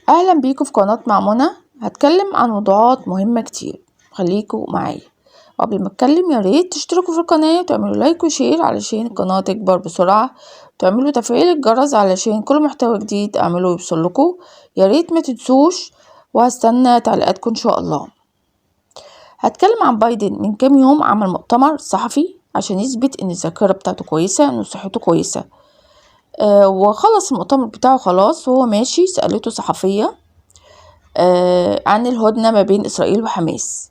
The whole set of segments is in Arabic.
اهلا بيكم في قناة مع منى. هتكلم عن موضوعات مهمة كتير، خليكم معايا. قبل ما اتكلم يا ريت تشتركوا في القناة وتعملوا لايك وشير علشان القناة تكبر بسرعة، وتعملوا تفعيل الجرس علشان كل محتوى جديد اعمله يوصلكوا. يا ريت ما تنسوش، وهستنى تعليقاتكم ان شاء الله. هتكلم عن بايدن. من كام يوم عمل مؤتمر صحفي عشان يثبت ان الذاكرة بتاعته كويسة، ان صحته كويسة. وخلص المؤتمر بتاعه خلاص وهو ماشي سألته صحفية عن الهدنة ما بين إسرائيل وحماس.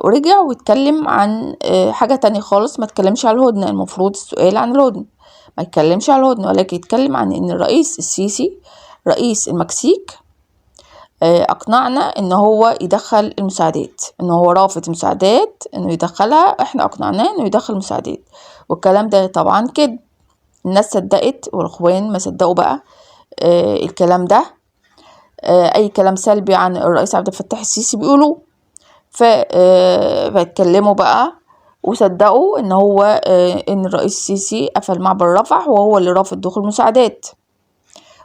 ورجع واتكلم عن حاجة تانية خالص، ما اتكلمش على الهدنة. المفروض السؤال عن الهدنة، ما يتكلمش على الهدنة، ولكن يتكلم عن ان الرئيس السيسي رئيس المكسيك اقنعنا ان هو يدخل المساعدات، ان هو رافض مساعدات انه يدخلها، احنا اقنعناه انه يدخل مساعدات. والكلام ده طبعا كده الناس صدقت، والاخوان ما صدقوا بقى الكلام ده. اي كلام سلبي عن الرئيس عبد الفتاح السيسي بيقولوا، فاتكلموا بقى وصدقوا ان هو ان الرئيس السيسي قفل معبر رفح وهو اللي رافض دخول مساعدات.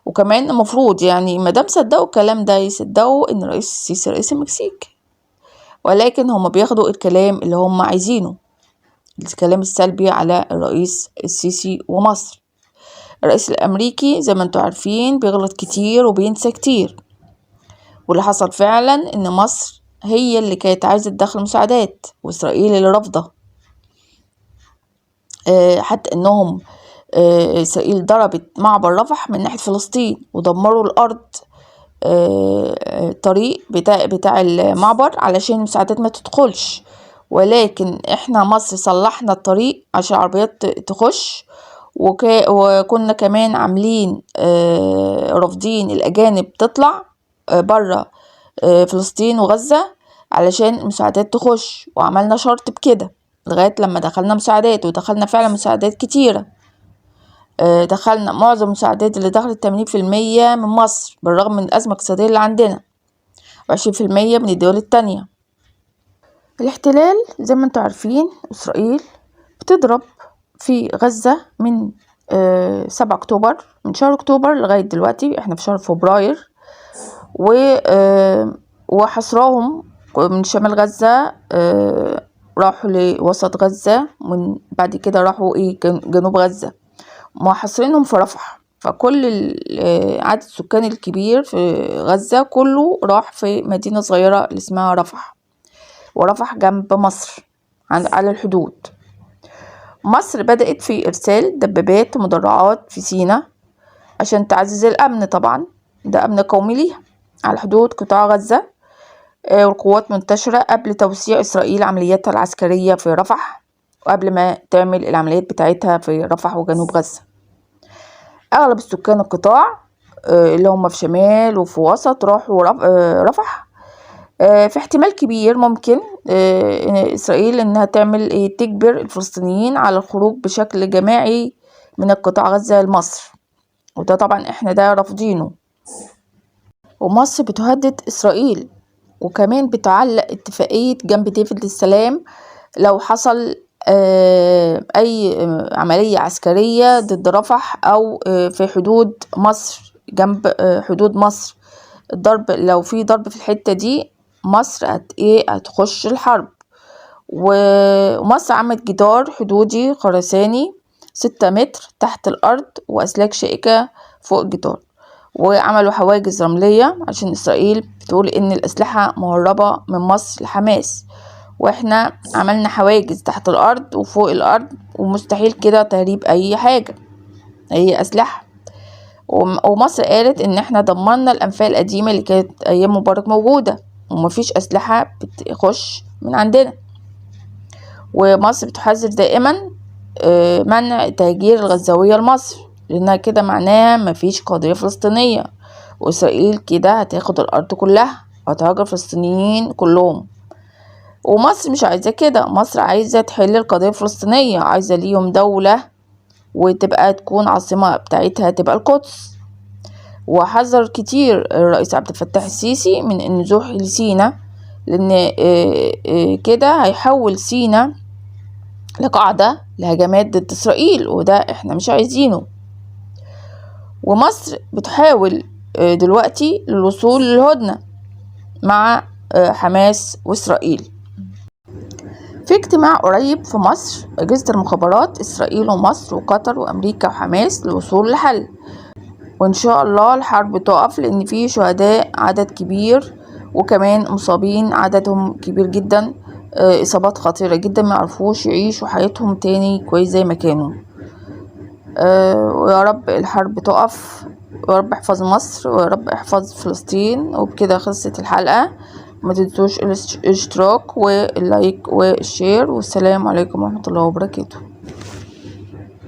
وكمان المفروض يعني ما دام صدقوا الكلام ده يصدقوا ان الرئيس السيسي رئيس المكسيك، ولكن هم بياخدوا الكلام اللي هم عايزينه، الكلام السلبي على الرئيس السيسي ومصر. الرئيس الامريكي زي ما انتم عارفين بيغلط كتير وبينسى كتير، واللي حصل فعلا ان مصر هي اللي كانت عايزة تدخل مساعدات واسرائيل اللي رافضة. حتى انهم اسرائيل ضربت معبر رفح من ناحية فلسطين ودمروا الارض، الطريق بتاع المعبر علشان المساعدات ما تدخلش، ولكن احنا مصر صلحنا الطريق عشان العربيات تخش. وكنا كمان عاملين رافضين الاجانب تطلع برا فلسطين وغزة علشان المساعدات تخش، وعملنا شرط بكده لغاية لما دخلنا مساعدات، ودخلنا فعلا مساعدات كتيرة. دخلنا معظم المساعدات اللي دخلت 80% من مصر بالرغم من الأزمة الاقتصادية اللي عندنا، و20% من الدول التانية. الاحتلال زي ما انتم عارفين إسرائيل بتضرب في غزة من 7 أكتوبر، من شهر أكتوبر لغاية دلوقتي احنا في شهر فبراير، وحصراهم من شمال غزة راحوا لوسط غزة، من بعد كده راحوا جنوب غزة، محاصرينهم في رفح. فكل عدد السكان الكبير في غزة كله راح في مدينة صغيرة اللي اسمها رفح، ورفح جنب مصر على الحدود. مصر بدأت في إرسال دبابات ومدرعات في سيناء عشان تعزز الأمن، طبعا ده أمن قومي ليها على حدود قطاع غزة. والقوات منتشرة قبل توسيع إسرائيل عملياتها العسكرية في رفح، وقبل ما تعمل العمليات بتاعتها في رفح وجنوب غزة. أغلب السكان القطاع اللي هم في شمال وفي وسط راحوا رفح. في احتمال كبير ممكن إن إسرائيل إنها تعمل تجبر الفلسطينيين على الخروج بشكل جماعي من القطاع غزة لمصر، وده طبعا احنا ده رافضينه. ومصر بتهدد إسرائيل، وكمان بتعلق اتفاقية جنب ديفيد للسلام لو حصل أي عملية عسكرية ضد رفح أو في حدود مصر، جنب حدود مصر. الضرب لو في ضرب في الحتة دي مصر هتخش الحرب. ومصر عملت جدار حدودي خرساني 6 متر تحت الأرض وأسلاك شائكة فوق الجدار، وعملوا حواجز رملية عشان إسرائيل بتقول إن الأسلحة مهربة من مصر لحماس، وإحنا عملنا حواجز تحت الأرض وفوق الأرض، ومستحيل كده تهريب أي حاجة أي أسلحة. ومصر قالت إن إحنا دمرنا الأنفاق القديمة اللي كانت أيام مبارك موجودة، ومفيش أسلحة بتخش من عندنا. ومصر بتحذر دائما منع تهجير الغزاوية لمصر، لأنها كده معناها مفيش قضية فلسطينية، وإسرائيل كده هتاخد الأرض كلها وهتهاجر الفلسطينيين كلهم. ومصر مش عايزة كده، مصر عايزة تحل القضية الفلسطينية، عايزة ليهم دولة وتبقى تكون عاصمة بتاعتها تبقى القدس. وحذر كتير الرئيس عبد الفتاح السيسي من النزوح لسيناء، لأن كده هيحول سيناء لقاعدة لهجمات ضد إسرائيل، وده إحنا مش عايزينه. ومصر بتحاول دلوقتي للوصول للهدنة مع حماس وإسرائيل. في اجتماع قريب في مصر أجهزة المخابرات إسرائيل ومصر وقطر وأمريكا وحماس للوصول لحل، وإن شاء الله الحرب تقف، لأن في شهداء عدد كبير وكمان مصابين عددهم كبير جدا، إصابات خطيرة جدا، ما يعرفوش يعيشوا حياتهم تاني كويس زي ما كانوا. ويا رب الحرب تقف، ويا رب احفظ مصر، ويا رب احفظ فلسطين. وبكده خلصت الحلقة. ما تنسوش الاشتراك واللايك والشير، والسلام عليكم ورحمة الله وبركاته.